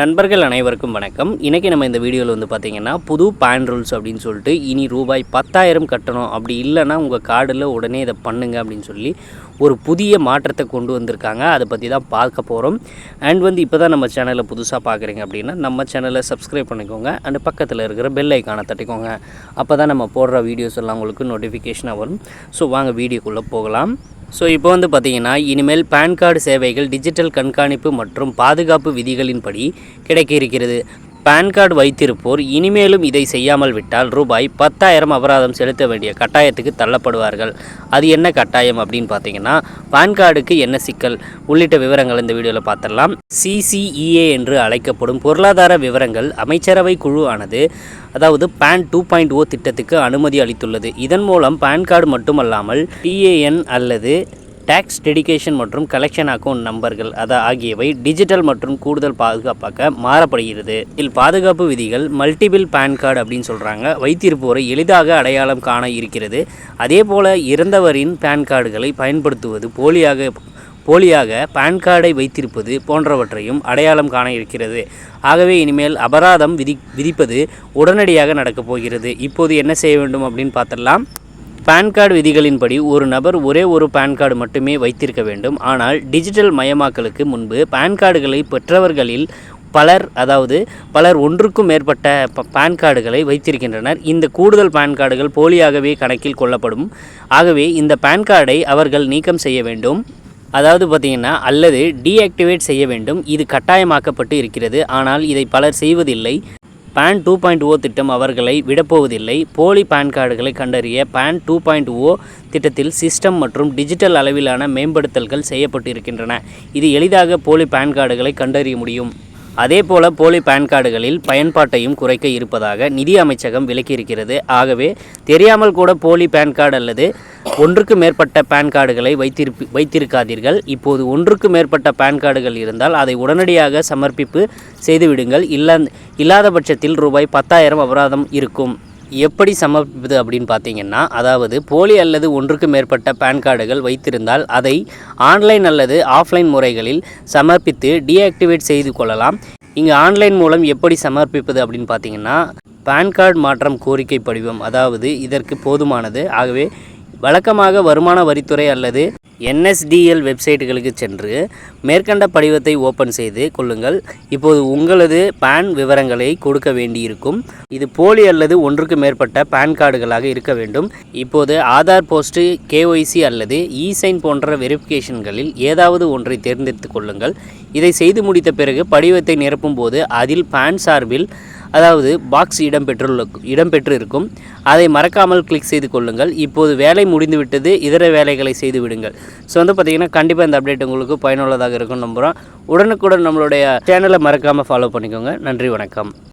நண்பர்கள் அனைவருக்கும் வணக்கம். இன்றைக்கி நம்ம இந்த வீடியோவில் வந்து பார்த்திங்கன்னா புது பேன் ரூல்ஸ் அப்படின்னு சொல்லிட்டு இனி ரூபாய் 10,000 கட்டணும், அப்படி இல்லைன்னா உங்கள் கார்டில் உடனே இதை பண்ணுங்க அப்படின்னு சொல்லி ஒரு புதிய மாற்றத்தை கொண்டு வந்திருக்காங்க. அதை பற்றி தான் பார்க்க போகிறோம். அண்ட் வந்து இப்போ தான் நம்ம சேனலை புதுசாக பார்க்குறீங்க அப்படின்னா நம்ம சேனலை சப்ஸ்கிரைப் பண்ணிக்கோங்க. அண்ட் பக்கத்தில் இருக்கிற பெல் ஐக்கானை தட்டிக்கோங்க. அப்போ தான் நம்ம போடுற வீடியோஸ் எல்லாம் உங்களுக்கு நோட்டிஃபிகேஷனாக வரும். ஸோ வாங்க வீடியோக்குள்ளே போகலாம். ஸோ இப்போ வந்து பார்த்திங்கன்னா இனிமேல் பேன் கார்டு சேவைகள் டிஜிட்டல் கண்காணிப்பு மற்றும் பாதுகாப்பு விதிகளின்படி கிடைக்க இருக்கிறது. பேன் கார்டு வைத்திருப்போர் இனிமேலும் இதை செய்யாமல் விட்டால் ரூபாய் 10,000 அபராதம் செலுத்த வேண்டிய கட்டாயத்துக்கு தள்ளப்படுவார்கள். அது என்ன கட்டாயம் அப்படின்னு பார்த்தீங்கன்னா, பேன் கார்டுக்கு என்ன சிக்கல் உள்ளிட்ட விவரங்கள் இந்த வீடியோவில் பார்த்துடலாம். CCEA என்று அழைக்கப்படும் பொருளாதார விவரங்கள் அமைச்சரவை குழு ஆனது அதாவது பேன் 2.0 திட்டத்துக்கு அனுமதி அளித்துள்ளது. இதன் மூலம் பேன் கார்டு மட்டுமல்லாமல் TAN அல்லது டேக்ஸ் டெடிகேஷன் மற்றும் கலெக்ஷன் அக்கௌண்ட் நம்பர்கள் ஆகியவை டிஜிட்டல் மற்றும் கூடுதல் பாதுகாப்பாக மாறப்படுகிறது. இதில் பாதுகாப்பு விதிகள் மல்டிபிள் பேன் கார்டு அப்படின்னு சொல்கிறாங்க. வைத்திருப்போரை எளிதாக அடையாளம் காண இருக்கிறது. அதே போல் இறந்தவரின் பேன் கார்டுகளை பயன்படுத்துவது, போலியாக பேன் கார்டை வைத்திருப்பது போன்றவற்றையும் அடையாளம் காண இருக்கிறது. ஆகவே இனிமேல் அபராதம் விதிப்பது உடனடியாக நடக்கப் போகிறது. இப்போது என்ன செய்ய வேண்டும் அப்படின்னு பார்த்துடலாம். பேன் கார்டு விதிகளின்படி ஒரு நபர் ஒரே ஒரு பேன் கார்டு மட்டுமே வைத்திருக்க வேண்டும். ஆனால் டிஜிட்டல் மயமாக்கலுக்கு முன்பு பேன் கார்டுகளை பெற்றவர்களில் பலர் ஒன்றுக்கும் மேற்பட்ட பேன் கார்டுகளை வைத்திருக்கின்றனர். இந்த கூடுதல் பேன் கார்டுகள் போலியாகவே கணக்கில் கொள்ளப்படும். ஆகவே இந்த பேன் கார்டை அவர்கள் நீக்கம் செய்ய வேண்டும், அதாவது பார்த்திங்கன்னா அல்லது டீஆக்டிவேட் செய்ய வேண்டும். இது கட்டாயமாக்கப்பட்டு இருக்கிறது. ஆனால் இதை பலர் செய்வதில்லை. பேன் 2.0 திட்டம் அவர்களை விடப்போவதில்லை. போலி பேன் கார்டுகளை கண்டறிய பேன் 2.0 திட்டத்தில் சிஸ்டம் மற்றும் டிஜிட்டல் அளவிலான மேம்படுத்தல்கள் செய்யப்பட்டு இருக்கின்றன. இது எளிதாக போலி பேன் கார்டுகளை கண்டறிய முடியும். அதேபோல போலி பேன் கார்டுகளில் பயன்பாட்டையும் குறைக்க இருப்பதாக நிதி அமைச்சகம் விளக்கியிருக்கிறது. ஆகவே தெரியாமல் கூட போலி பேன் கார்டு அல்லது ஒன்றுக்கு மேற்பட்ட பேன் கார்டுகளை வைத்திருக்காதீர்கள். இப்போது ஒன்றுக்கு மேற்பட்ட பேன் கார்டுகள் இருந்தால் அதை உடனடியாக சமர்ப்பிப்பு செய்துவிடுங்கள். இல்லாத பட்சத்தில் ரூபாய் 10,000 அபராதம் இருக்கும். எப்படி சமர்ப்பிப்பது அப்படின்னு பார்த்தீங்கன்னா, அதாவது போலி அல்லது ஒன்றுக்கு மேற்பட்ட பேன் கார்டுகள் வைத்திருந்தால் அதை ஆன்லைன் அல்லது ஆஃப்லைன் முறைகளில் சமர்ப்பித்து டீஆக்டிவேட் செய்து கொள்ளலாம். இங்கே ஆன்லைன் மூலம் எப்படி சமர்ப்பிப்பது அப்படின்னு பார்த்தீங்கன்னா, பேன் கார்டு மாற்றம் கோரிக்கை படிவம் அதாவது இதற்கு போதுமானது. ஆகவே வழக்கமாக வருமான வரித்துறை அல்லது NSDL வெப்சைட்டுகளுக்கு சென்று மேற்கண்ட படிவத்தை ஓப்பன் செய்து கொள்ளுங்கள். இப்போது உங்களது பேன் விவரங்களை கொடுக்க வேண்டியிருக்கும். இது போலி அல்லது ஒன்றுக்கு மேற்பட்ட பேன் கார்டுகளாக இருக்க வேண்டும். இப்போது ஆதார், போஸ்ட்டு, KYC அல்லது இ-சைன் போன்ற வெரிஃபிகேஷன்களில் ஏதாவது ஒன்றை தேர்ந்தெடுத்து கொள்ளுங்கள். இதை செய்து முடித்த பிறகு படிவத்தை நிரப்பும் போது அதில் பேன் சார்பில் அதாவது பாக்ஸ் இடம்பெற்று இருக்கும். அதை மறக்காமல் கிளிக் செய்து கொள்ளுங்கள். இப்போது வேலை முடிந்துவிட்டது, இதர வேலைகளை செய்து விடுங்கள். ஸோ வந்து பார்த்திங்கன்னா கண்டிப்பாக இந்த அப்டேட் உங்களுக்கு பயனுள்ளதாக இருக்கும்னு நம்புகிறோம். உடனுக்குடன் நம்மளுடைய சேனலை மறக்காமல் ஃபாலோ பண்ணிக்கோங்க. நன்றி, வணக்கம்.